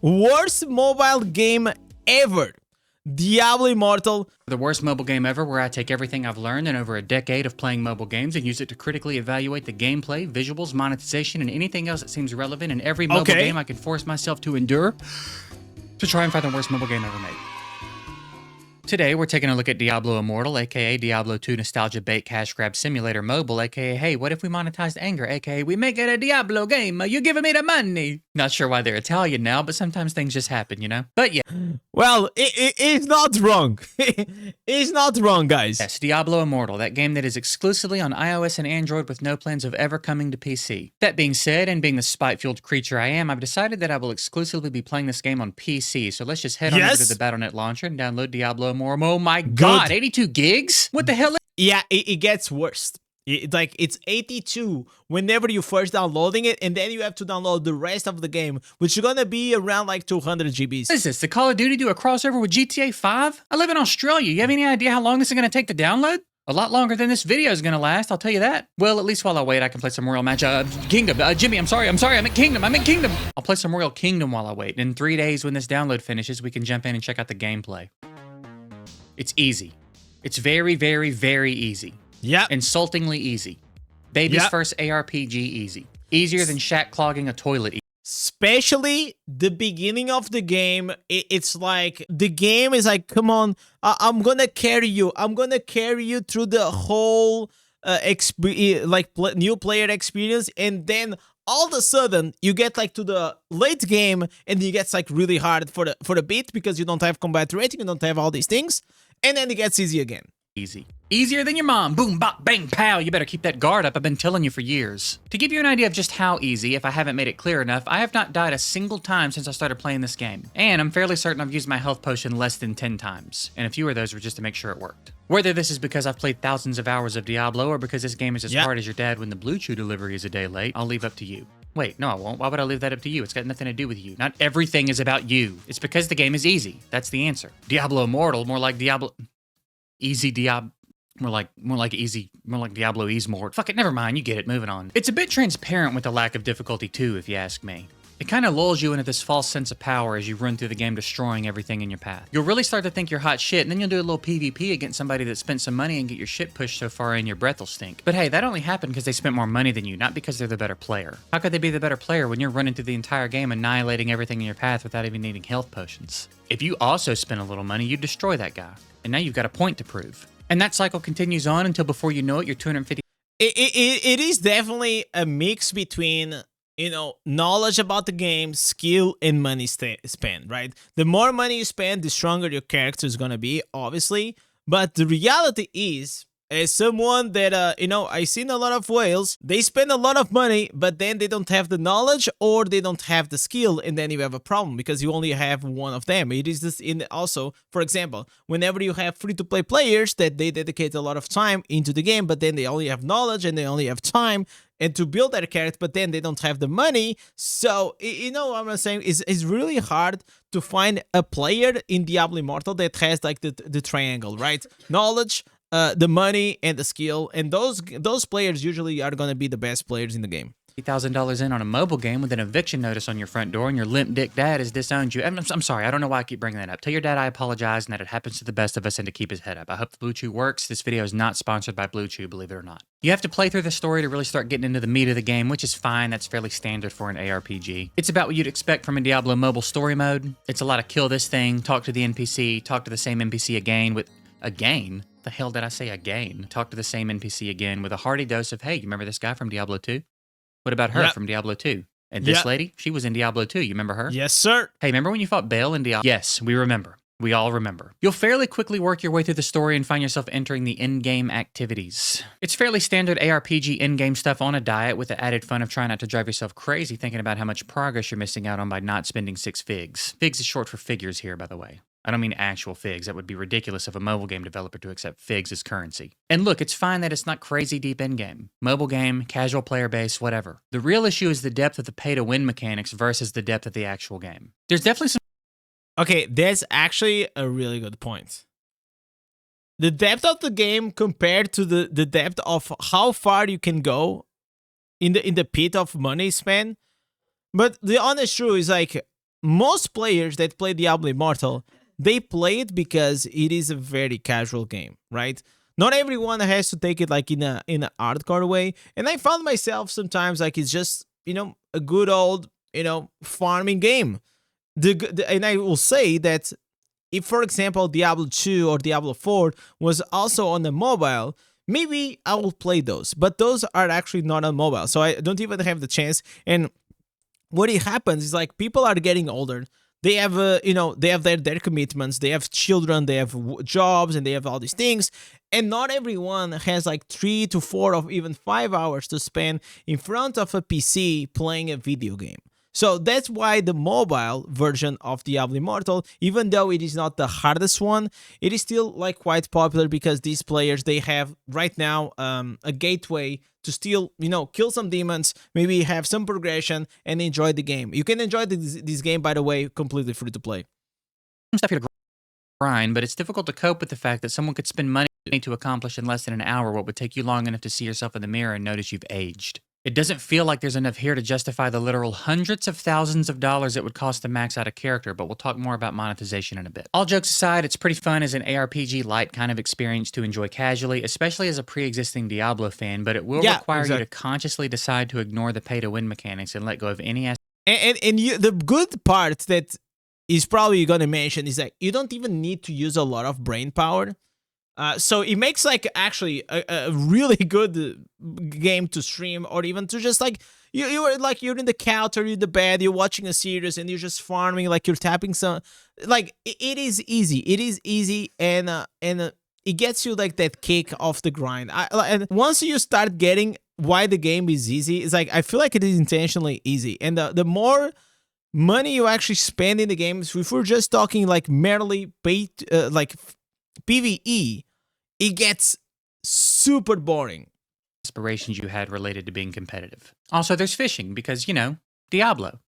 Worst mobile game ever. Diablo Immortal. The worst mobile game ever, where I take everything I've learned in over a decade of playing mobile games and use it to critically evaluate the gameplay, visuals, monetization, and anything else that seems relevant in every mobile game I can force myself to endure to try and find the worst mobile game ever made. Today, we're taking a look at Diablo Immortal, aka Diablo 2 Nostalgia Bait Cash Grab Simulator Mobile, aka hey, what if we monetized anger, aka we make it a Diablo game, you giving me the money. Not sure why they're Italian now, but sometimes things just happen, you know? But yeah. Well, it's not wrong. It's not wrong, guys. Yes, Diablo Immortal, that game that is exclusively on iOS and Android with no plans of ever coming to PC. That being said, and being the spite-fueled creature I am, I've decided that I will exclusively be playing this game on PC, so let's just head on over to the Battle.net launcher and download Diablo Immortal. Oh my god, 82 gigs? What the hell? Yeah, it gets worse. It's 82 whenever you first downloading it, and then you have to download the rest of the game, which is gonna be around like 200 GBs. What is this, the Call of Duty do a crossover with GTA 5? I live in Australia. You have any idea how long this is gonna take to download? A lot longer than this video is gonna last, I'll tell you that. Well, at least while I wait, I can play some Royal Match. Kingdom. Jimmy, I'm sorry, I'm at Kingdom. I'll play some Royal Kingdom while I wait. In 3 days, when this download finishes, we can jump in and check out the gameplay. It's easy. It's very, very, very easy. Yep. Insultingly easy. Baby's first ARPG easy. Easier than Shaq clogging a toilet. Especially the beginning of the game, it's like the game is like, come on, I'm gonna carry you. I'm gonna carry you through the whole new player experience, and then all of a sudden you get like to the late game and it gets like really hard for the bit because you don't have combat rating, you don't have all these things, and then it gets easy again. Easy. Easier than your mom. Boom, bop, bang, pow. You better keep that guard up. I've been telling you for years. To give you an idea of just how easy, if I haven't made it clear enough, I have not died a single time since I started playing this game. And I'm fairly certain I've used my health potion less than 10 times. And a few of those were just to make sure it worked. Whether this is because I've played thousands of hours of Diablo or because this game is as hard as your dad when the Blue Chew delivery is a day late, I'll leave up to you. Wait, no I won't. Why would I leave that up to you? It's got nothing to do with you. Not everything is about you. It's because the game is easy. That's the answer. Diablo Immortal, more like Diablo... Easy Diablo... More like Diablo Ease more. Fuck it, never mind, you get it, moving on. It's a bit transparent with the lack of difficulty too, if you ask me. It kind of lulls you into this false sense of power as you run through the game destroying everything in your path. You'll really start to think you're hot shit, and then you'll do a little PvP against somebody that spent some money and get your shit pushed so far in your breath will stink. But hey, that only happened because they spent more money than you, not because they're the better player. How could they be the better player when you're running through the entire game annihilating everything in your path without even needing health potions? If you also spent a little money, you'd destroy that guy. And now you've got a point to prove. And that cycle continues on until before you know it, you're 250. It is definitely a mix between, you know, knowledge about the game, skill, and money spent, right? The more money you spend, the stronger your character is gonna be, obviously. But the reality is, as someone that, you know, I've seen a lot of whales, they spend a lot of money, but then they don't have the knowledge or they don't have the skill, and then you have a problem because you only have one of them. It is this also, for example, whenever you have free-to-play players that they dedicate a lot of time into the game, but then they only have knowledge and they only have time and to build their character, but then they don't have the money. So, you know what I'm saying? It's really hard to find a player in Diablo Immortal that has like the triangle, right? Knowledge, the money, and the skill, and those players usually are going to be the best players in the game. $8,000 in on a mobile game with an eviction notice on your front door and your limp dick dad has disowned you. I'm sorry, I don't know why I keep bringing that up. Tell your dad I apologize and that it happens to the best of us and to keep his head up. I hope the Blue Chew works. This video is not sponsored by Blue Chew, believe it or not. You have to play through the story to really start getting into the meat of the game, which is fine. That's fairly standard for an ARPG. It's about what you'd expect from a Diablo mobile story mode. It's a lot of kill this thing, talk to the NPC, talk to the same NPC again with... Again? The hell did I say again? Talk to the same NPC again with a hearty dose of, hey, you remember this guy from Diablo 2? What about her from Diablo 2? And this lady, she was in Diablo 2. You remember her? Yes, sir. Hey, remember when you fought Baal in Diablo? Yes, we remember. We all remember. You'll fairly quickly work your way through the story and find yourself entering the in-game activities. It's fairly standard ARPG in-game stuff on a diet with the added fun of trying not to drive yourself crazy thinking about how much progress you're missing out on by not spending 6 figs. Figs is short for figures here, by the way. I don't mean actual figs. That would be ridiculous of a mobile game developer to accept figs as currency. And look, it's fine that it's not crazy deep in-game. Mobile game, casual player base, whatever. The real issue is the depth of the pay-to-win mechanics versus the depth of the actual game. There's definitely some... Okay, that's actually a really good point. The depth of the game compared to the depth of how far you can go in the pit of money spent. But the honest truth is, like, most players that play Diablo Immortal, they play it because it is a very casual game, right? Not everyone has to take it like in a hardcore way. And I found myself sometimes like it's just, a good old, farming game. And I will say that if, for example, Diablo 2 or Diablo 4 was also on the mobile, maybe I will play those. But those are actually not on mobile, so I don't even have the chance. And what it happens is like people are getting older. They have, they have their commitments. They have children. They have jobs, and they have all these things. And not everyone has like 3 to 4 or even 5 hours to spend in front of a PC playing a video game. So that's why the mobile version of Diablo Immortal, even though it is not the hardest one, it is still like quite popular because these players, they have right now a gateway to still, kill some demons, maybe have some progression and enjoy the game. You can enjoy this game, by the way, completely free to play. Stuff here to grind, but it's difficult to cope with the fact that someone could spend money to accomplish in less than an hour what would take you long enough to see yourself in the mirror and notice you've aged. It doesn't feel like there's enough here to justify the literal hundreds of thousands of dollars it would cost to max out a character, but we'll talk more about monetization in a bit. All jokes aside, it's pretty fun as an ARPG light kind of experience to enjoy casually, especially as a pre-existing Diablo fan, but it will require you to consciously decide to ignore the pay-to-win mechanics and let go of any aspect. And the good part that is probably going to mention is that you don't even need to use a lot of brain power. So it makes like actually a really good game to stream, or even to just like you're in the couch or you're in the bed, you're watching a series and you're just farming, like you're tapping some, like it is easy and it gets you like that kick off the grind. And once you start getting why the game is easy, it's like I feel like it is intentionally easy, and the more money you actually spend in the games, if we're just talking like merely paid like PvE, it gets super boring. Aspirations you had related to being competitive. Also, there's fishing because, Diablo.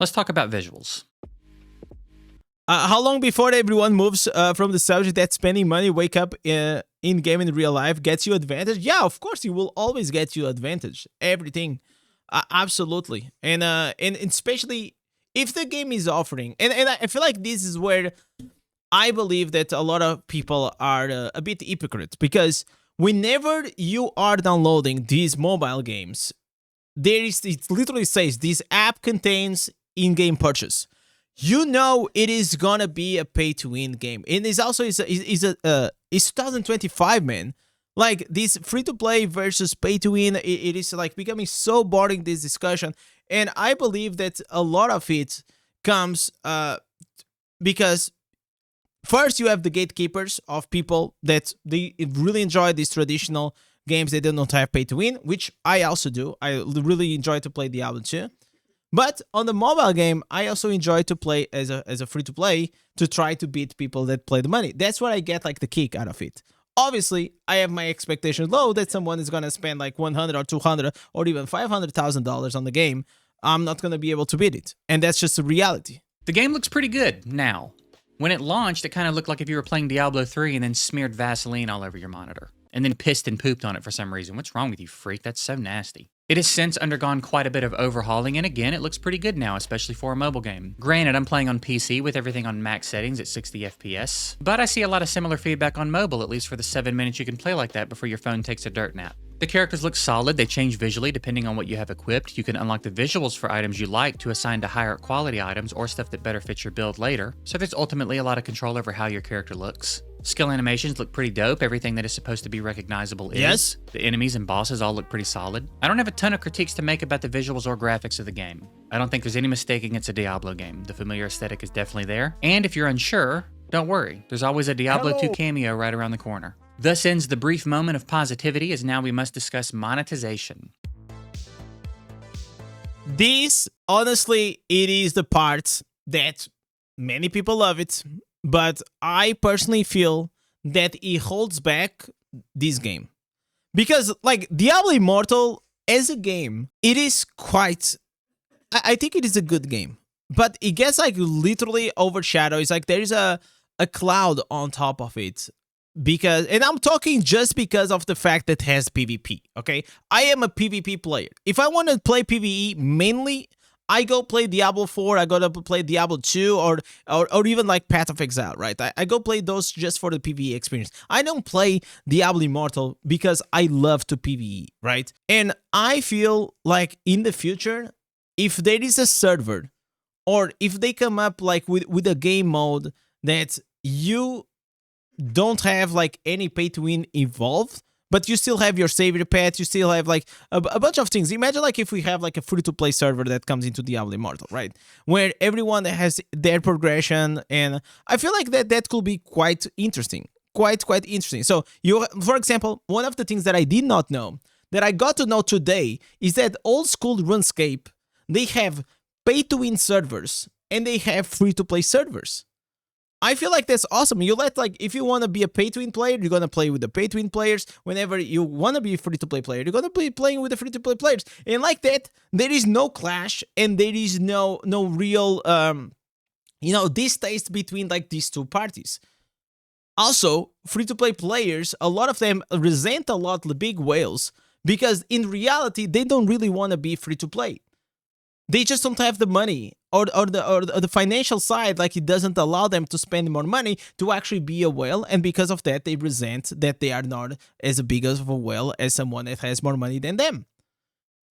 Let's talk about visuals. How long before everyone moves from the subject that spending money wake up in game in real life gets you advantage? Yeah, of course, it will always get you advantage. Everything, absolutely, and especially if the game is offering, and I feel like this is where I believe that a lot of people are a bit hypocrite, because whenever you are downloading these mobile games, it literally says this app contains in-game purchase. It is gonna be a pay-to-win game. And it's also it's 2025, man. Like this free-to-play versus pay-to-win, it is like becoming so boring, this discussion. And I believe that a lot of it comes because first, you have the gatekeepers of people that they really enjoy these traditional games. They don't have pay to win, which I also do. I really enjoy to play Diablo 2. But on the mobile game, I also enjoy to play as a free-to-play to try to beat people that play the money. That's what I get like the kick out of it. Obviously, I have my expectations low that someone is going to spend like 100 or 200 or even $500,000 on the game. I'm not going to be able to beat it. And that's just a reality. The game looks pretty good now. When it launched, it kind of looked like if you were playing Diablo 3 and then smeared Vaseline all over your monitor, and then pissed and pooped on it for some reason. What's wrong with you, freak? That's so nasty. It has since undergone quite a bit of overhauling, and again, it looks pretty good now, especially for a mobile game. Granted, I'm playing on PC with everything on max settings at 60 FPS, but I see a lot of similar feedback on mobile, at least for the 7 minutes you can play like that before your phone takes a dirt nap. The characters look solid, they change visually depending on what you have equipped. You can unlock the visuals for items you like to assign to higher quality items or stuff that better fits your build later, so there's ultimately a lot of control over how your character looks. Skill animations look pretty dope, everything that is supposed to be recognizable is. Yes. The enemies and bosses all look pretty solid. I don't have a ton of critiques to make about the visuals or graphics of the game. I don't think there's any mistaking it's a Diablo game. The familiar aesthetic is definitely there, and if you're unsure, don't worry, there's always a Diablo 2 cameo right around the corner. Thus ends the brief moment of positivity, as now we must discuss monetization. This, honestly, it is the part that many people love it, but I personally feel that it holds back this game. Because, like, Diablo Immortal, as a game, it is quite... I think it is a good game. But it gets, like, literally overshadowed. It's like there is a cloud on top of it. Because, and I'm talking just because of the fact that it has PvP, okay? I am a PvP player. If I want to play PvE mainly, I go play Diablo 4, I go to play Diablo 2, or even like Path of Exile, right? I go play those just for the PvE experience. I don't play Diablo Immortal because I love to PvE, right? And I feel like in the future, if there is a server, or if they come up like with a game mode that you don't have like any pay to win involved, but you still have your savior pet, you still have like a bunch of things. Imagine like if we have like a free-to-play server that comes into Diablo Immortal, right? Where everyone has their progression, and I feel like that could be quite interesting. Quite interesting. So you, for example, one of the things that I did not know, that I got to know today, is that old school RuneScape, they have pay-to-win servers and they have free-to-play servers. I feel like that's awesome. You let, like, if you want to be a pay-to-win player, you're going to play with the pay-to-win players. Whenever you want to be a free-to-play player, you're going to be playing with the free-to-play players. And like that, there is no clash, and there is no real, distaste between, like, these two parties. Also, free-to-play players, a lot of them resent a lot the big whales, because in reality, they don't really want to be free-to-play. They just don't have the money or the financial side, like it doesn't allow them to spend more money to actually be a whale, and because of that, they resent that they are not as big of a whale as someone that has more money than them.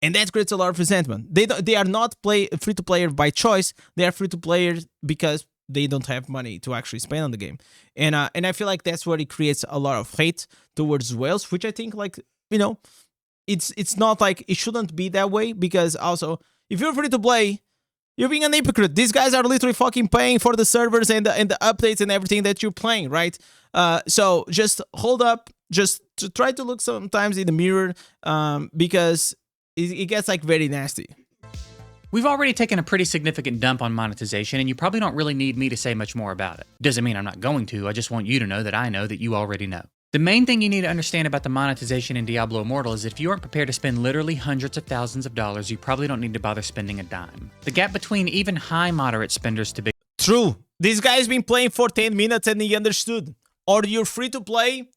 And that creates a lot of resentment. They are not free-to-player by choice, they are free-to-player because they don't have money to actually spend on the game. And I feel like that's where it creates a lot of hate towards whales, which I think, like, it's not like, it shouldn't be that way, because also, if you're free to play, you're being an hypocrite. These guys are literally fucking paying for the servers and the updates and everything that you're playing, right? So just hold up, just to try to look sometimes in the mirror, because it gets like very nasty. We've already taken a pretty significant dump on monetization, and you probably don't really need me to say much more about it. Doesn't mean I'm not going to, I just want you to know that I know that you already know. The main thing you need to understand about the monetization in Diablo Immortal is if you aren't prepared to spend literally hundreds of thousands of dollars, you probably don't need to bother spending a dime. The gap between even high moderate spenders to big... True. This guy's been playing for 10 minutes and he understood. Or you're free to play,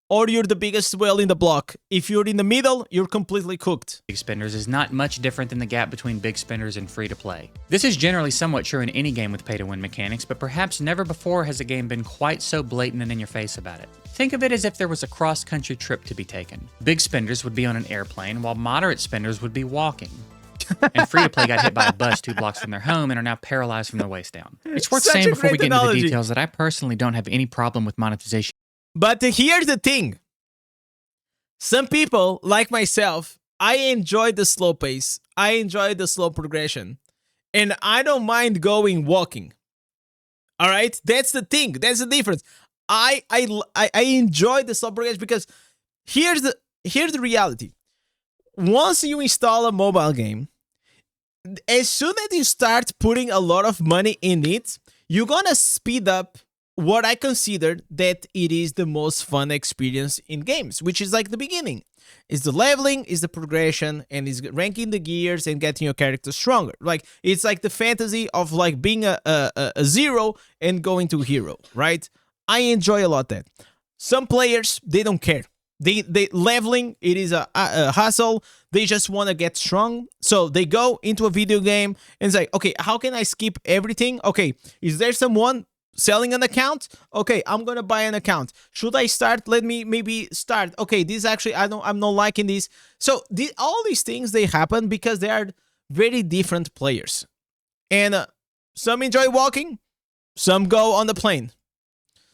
or you're the biggest whale in the block. If you're in the middle, you're completely cooked. Big spenders is not much different than the gap between big spenders and free to play. This is generally somewhat true in any game with pay-to-win mechanics, but perhaps never before has a game been quite so blatant and in your face about it. Think of it as if there was a cross-country trip to be taken. Big spenders would be on an airplane, while moderate spenders would be walking. And free-to-play got hit by a bus 2 blocks from their home and are now paralyzed from the waist down. It's worth saying before we get into the details that I personally don't have any problem with monetization. But here's the thing. Some people, like myself, I enjoy the slow pace. I enjoy the slow progression. And I don't mind going walking. All right? That's the thing. That's the difference. I enjoy the slow progression, because here's the reality. Once you install a mobile game, as soon as you start putting a lot of money in it, you're gonna speed up what I consider that it is the most fun experience in games, which is like the beginning. Is the leveling, is the progression, and is ranking the gears and getting your character stronger. Like, it's like the fantasy of like being a zero and going to hero, right? I enjoy a lot that. Some players, they don't care. They leveling, it is a hustle. They just want to get strong. So they go into a video game and say, okay, how can I skip everything? Okay, is there someone selling an account? Okay, I'm gonna buy an account. Should I start? Let me maybe start. Okay, this actually, I'm not liking this. So all these things, they happen because they are very different players. And some enjoy walking, some go on the plane.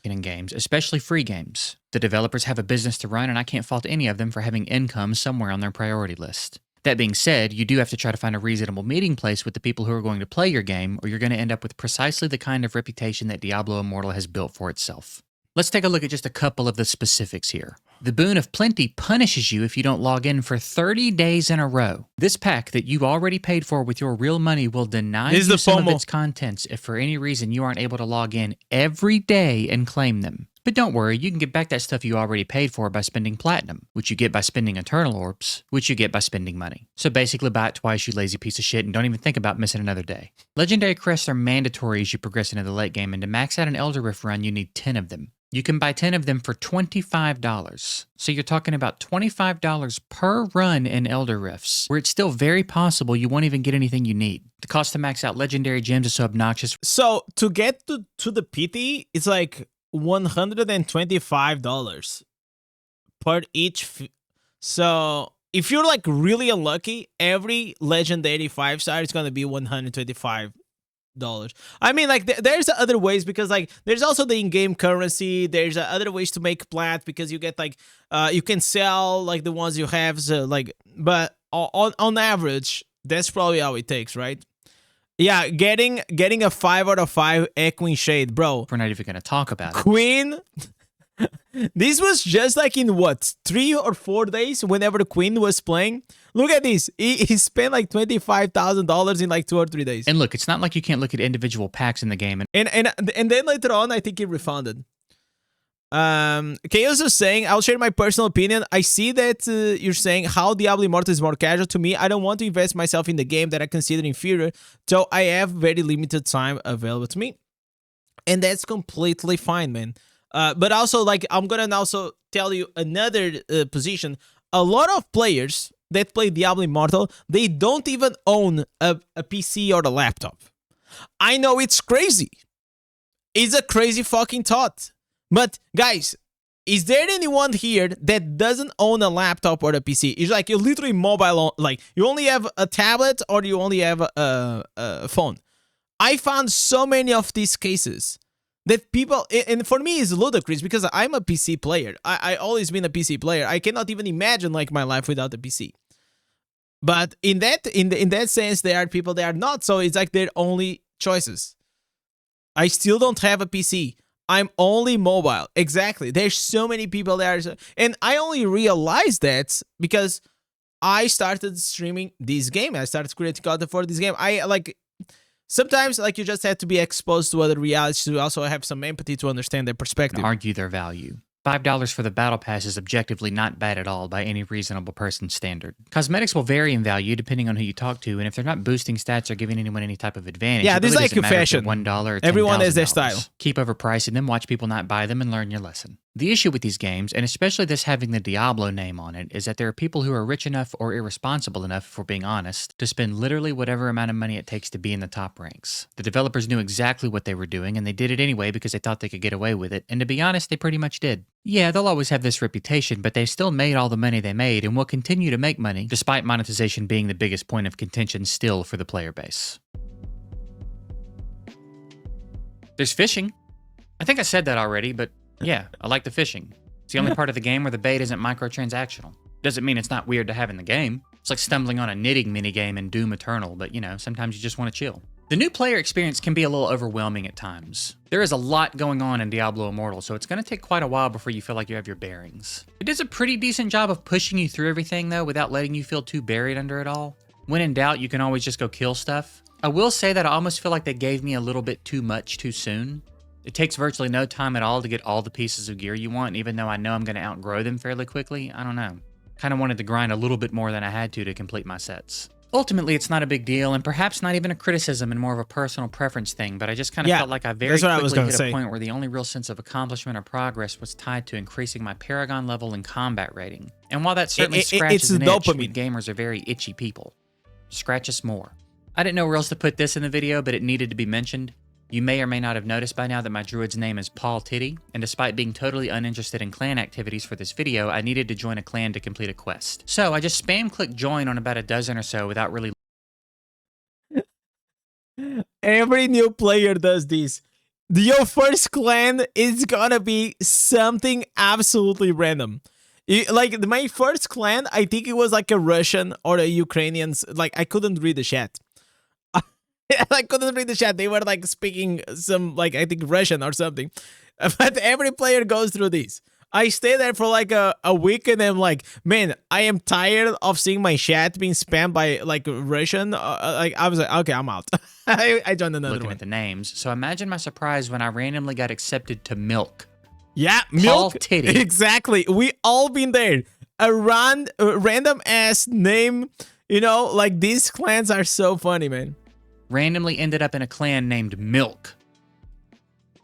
In games, especially free games. The developers have a business to run, and I can't fault any of them for having income somewhere on their priority list. That being said, you do have to try to find a reasonable meeting place with the people who are going to play your game, or you're going to end up with precisely the kind of reputation that Diablo Immortal has built for itself. Let's take a look at just a couple of the specifics here. The Boon of Plenty punishes you if you don't log in for 30 days in a row. This pack that you already paid for with your real money will deny you some of its contents if for any reason you aren't able to log in every day and claim them. But don't worry, you can get back that stuff you already paid for by spending platinum, which you get by spending eternal orbs, which you get by spending money. So basically buy it twice, you lazy piece of shit, and don't even think about missing another day. Legendary crests are mandatory as you progress into the late game, and to max out an Elder Rift run, you need 10 of them. You can buy 10 of them for $25. So you're talking about $25 per run in Elder Rifts, where it's still very possible you won't even get anything you need. The cost to max out legendary gems is so obnoxious. So to get to the PT, it's like $125 per each. So if you're like really unlucky, every legendary 5-star is gonna be $125. I mean, like there's other ways, because like there's also the in-game currency. There's other ways to make plat, because you get like you can sell like the ones you have. So like, but on average, that's probably how it takes, right? Yeah, getting a 5 out of 5 echoing shade, bro. We're not even gonna talk about it. Queen. This was just like in what, 3 or 4 days, whenever the Queen was playing. Look at this. He spent like $25,000 in like 2 or 3 days. And look, it's not like you can't look at individual packs in the game. And then later on, I think he refunded. Chaos is saying, I'll share my personal opinion. I see that you're saying how Diablo Immortal is more casual. To me, I don't want to invest myself in the game that I consider inferior, so I have very limited time available to me. And that's completely fine, man. But also, like, I'm gonna also tell you another position. A lot of players that play Diablo Immortal, they don't even own a PC or a laptop. I know it's crazy. It's a crazy fucking thought. But guys, is there anyone here that doesn't own a laptop or a PC? It's like you're literally mobile, like you only have a tablet or you only have a phone. I found so many of these cases that people, and for me it's ludicrous because I'm a PC player. I always been a PC player. I cannot even imagine like my life without a PC. But in that sense, there are people that are not. So it's like their only choices. I still don't have a PC. I'm only mobile. Exactly. There's so many people there. And I only realized that because I started streaming this game. I started creating content for this game. I like, sometimes like you just have to be exposed to other realities to also have some empathy to understand their perspective. Argue their value. $5 for the battle pass is objectively not bad at all by any reasonable person's standard. Cosmetics will vary in value depending on who you talk to, and if they're not boosting stats or giving anyone any type of advantage, yeah, this is really like a fashion. $1 or everyone has their $10,000. style. Keep overpricing them, watch people not buy them, and learn your lesson. The issue with these games, and especially this having the Diablo name on it, is that there are people who are rich enough or irresponsible enough, if we're being honest, to spend literally whatever amount of money it takes to be in the top ranks. The developers knew exactly what they were doing, and they did it anyway because they thought they could get away with it, and to be honest, they pretty much did. Yeah, they'll always have this reputation, but they still made all the money they made and will continue to make money, despite monetization being the biggest point of contention still for the player base. There's fishing. I think I said that already, but yeah, I like the fishing. It's the only part of the game where the bait isn't microtransactional. Doesn't mean it's not weird to have in the game. It's like stumbling on a knitting minigame in Doom Eternal, but you know, sometimes you just want to chill. The new player experience can be a little overwhelming at times. There is a lot going on in Diablo Immortal, so it's going to take quite a while before you feel like you have your bearings. It does a pretty decent job of pushing you through everything though, without letting you feel too buried under it all. When in doubt, you can always just go kill stuff. I will say that I almost feel like they gave me a little bit too much too soon. It takes virtually no time at all to get all the pieces of gear you want, even though I know I'm going to outgrow them fairly quickly. I don't know. Kind of wanted to grind a little bit more than I had to complete my sets. Ultimately, it's not a big deal, and perhaps not even a criticism and more of a personal preference thing, but I just kind of felt like I very quickly hit a point where the only real sense of accomplishment or progress was tied to increasing my Paragon level and combat rating. And while that certainly scratches an itch, we gamers are very itchy people. Scratch us more. I didn't know where else to put this in the video, but it needed to be mentioned. You may or may not have noticed by now that my druid's name is Paul Titty, and despite being totally uninterested in clan activities for this video, I needed to join a clan to complete a quest. So I just spam-clicked join on about a dozen or so without really... Every new player does this. Your first clan is gonna be something absolutely random. Like, my first clan, I think it was like a Russian or a Ukrainian, like, I couldn't read the chat. I couldn't read the chat. They were like speaking some, like, I think Russian or something. But every player goes through this. I stay there for like a week and I'm like, man, I am tired of seeing my chat being spammed by like Russian. Like, I was like, okay, I'm out. I joined another looking one. At the names. So imagine my surprise when I randomly got accepted to Milk. Yeah, Milk. Milk. Paul Titty. Exactly. We all been there. A random ass name. You know, like, these clans are so funny, man. Randomly ended up in a clan named Milk.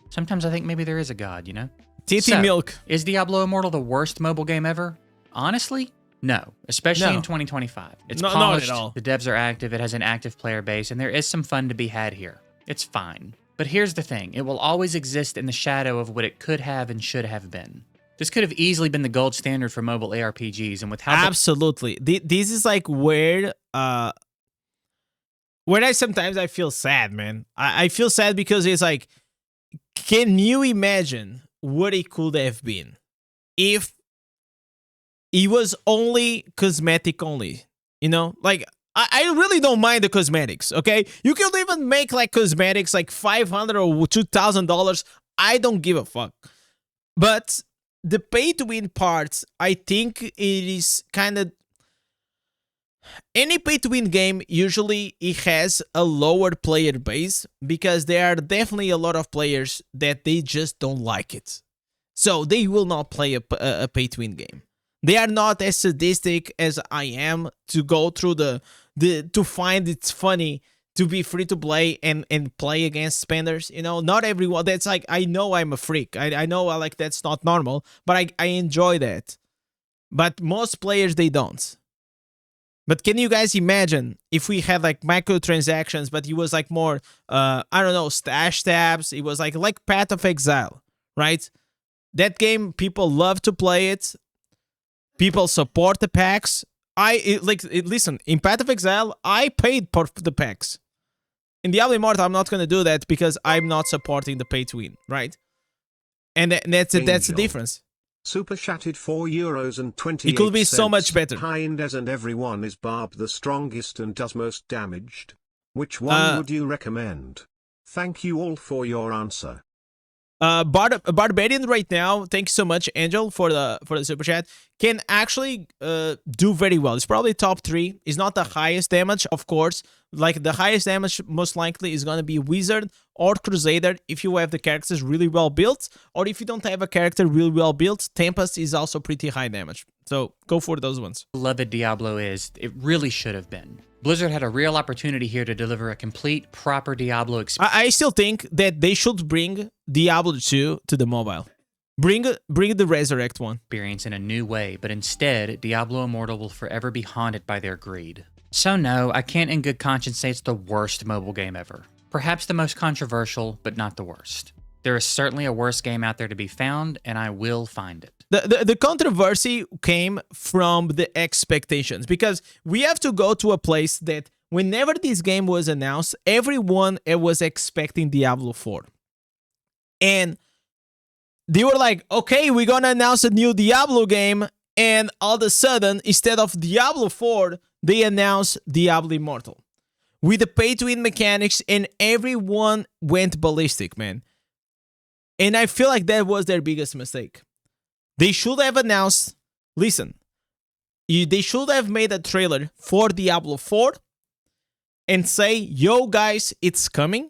Sometimes I think maybe there is a god, you know? Titty So, milk. is Diablo Immortal the worst mobile game ever? Honestly, no. Especially No. in 2025. It's Not polished, at all. the devs are active, it has an active player base, and there is some fun to be had here. It's fine. But here's the thing, it will always exist in the shadow of what it could have and should have been. This could have easily been the gold standard for mobile ARPGs, and with how Absolutely. This is like where I sometimes I feel sad, man. I feel sad because it's like, can you imagine what it could have been if it was only cosmetic only? You know, like I really don't mind the cosmetics. Okay, you can even make like cosmetics like $500 or $2,000. I don't give a fuck. But the pay to win parts, I think it is kind of, any pay to win game usually it has a lower player base because there are definitely a lot of players that they just don't like it, so they will not play a pay to win game. They are not as sadistic as I am to go through the to find it's funny to be free to play and play against spenders. You know, not everyone. That's like, I know I'm a freak. I know like that's not normal, but I enjoy that. But most players they don't. But can you guys imagine if we had like microtransactions, but it was like more, I don't know, stash tabs. It was like Path of Exile, right? That game, people love to play it. People support the packs. Listen, in Path of Exile, I paid for the packs. In Diablo Immortal, I'm not going to do that because I'm not supporting the pay to win, right? And that's the difference. Super chatted €4 and 28 It could be so much better. Hi Indez and everyone, is Barb the strongest and does most damaged? Which one would you recommend? Thank you all for your answer. Barbarian right now, thank you so much, Angel, for the super chat, can actually do very well. It's probably top 3. It's not the highest damage, of course. Like the highest damage most likely is gonna be Wizard or Crusader if you have the characters really well built, or if you don't have a character really well built, Tempest is also pretty high damage. So go for those ones. beloved Diablo is, it really should have been. Blizzard had a real opportunity here to deliver a complete, proper Diablo experience. I still think that they should bring Diablo 2 to the mobile. Bring the Resurrect one. Experience in a new way, but instead, Diablo Immortal will forever be haunted by their greed. So no, I can't in good conscience say it's the worst mobile game ever. Perhaps the most controversial, but not the worst. There is certainly a worse game out there to be found, and I will find it. The controversy came from the expectations, because we have to go to a place that whenever this game was announced, everyone was expecting Diablo 4. And they were like, okay, we're gonna announce a new Diablo game, and all of a sudden, instead of Diablo 4, they announced Diablo Immortal with the pay-to-win mechanics, and everyone went ballistic, man. And I feel like that was their biggest mistake. They should have announced, listen, they should have made a trailer for Diablo 4 and say, yo guys, it's coming.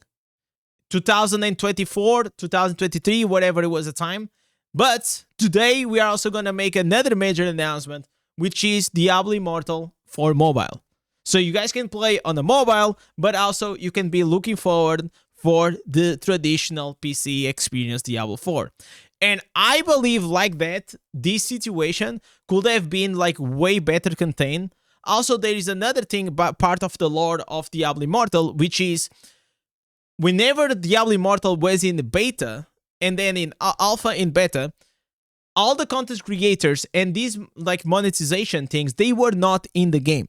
2024, 2023, whatever it was the time. But today we are also going to make another major announcement, which is Diablo Immortal for mobile. So you guys can play on the mobile, but also you can be looking forward for the traditional PC experience Diablo 4. And I believe like that, this situation could have been like way better contained. Also, there is another thing about part of the lore of Diablo Immortal, which is whenever Diablo Immortal was in beta and then in alpha and beta, all the content creators and these like monetization things, they were not in the game.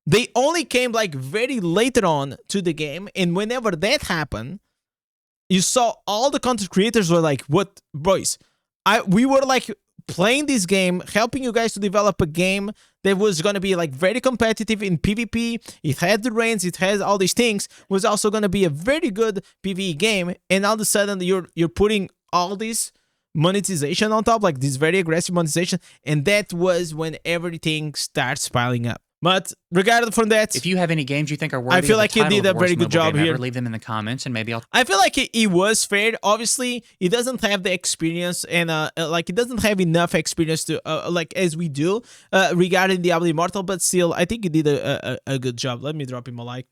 They only came like very later on to the game, and whenever that happened, you saw all the content creators were like, what, boys? We were like playing this game, helping you guys to develop a game that was going to be like very competitive in PvP. It had the reigns, it has all these things, was also going to be a very good PvE game, and all of a sudden you're putting all this monetization on top, like this very aggressive monetization, and that was when everything starts piling up. But regardless from that, if you have any games you think are worthy, I feel like he did a very good job here. Leave them in the comments, and maybe I'll. I feel like it was fair. Obviously, it doesn't have the experience, and like it doesn't have enough experience to like as we do regarding Diablo Immortal. But still, I think he did a good job. Let me drop him a like.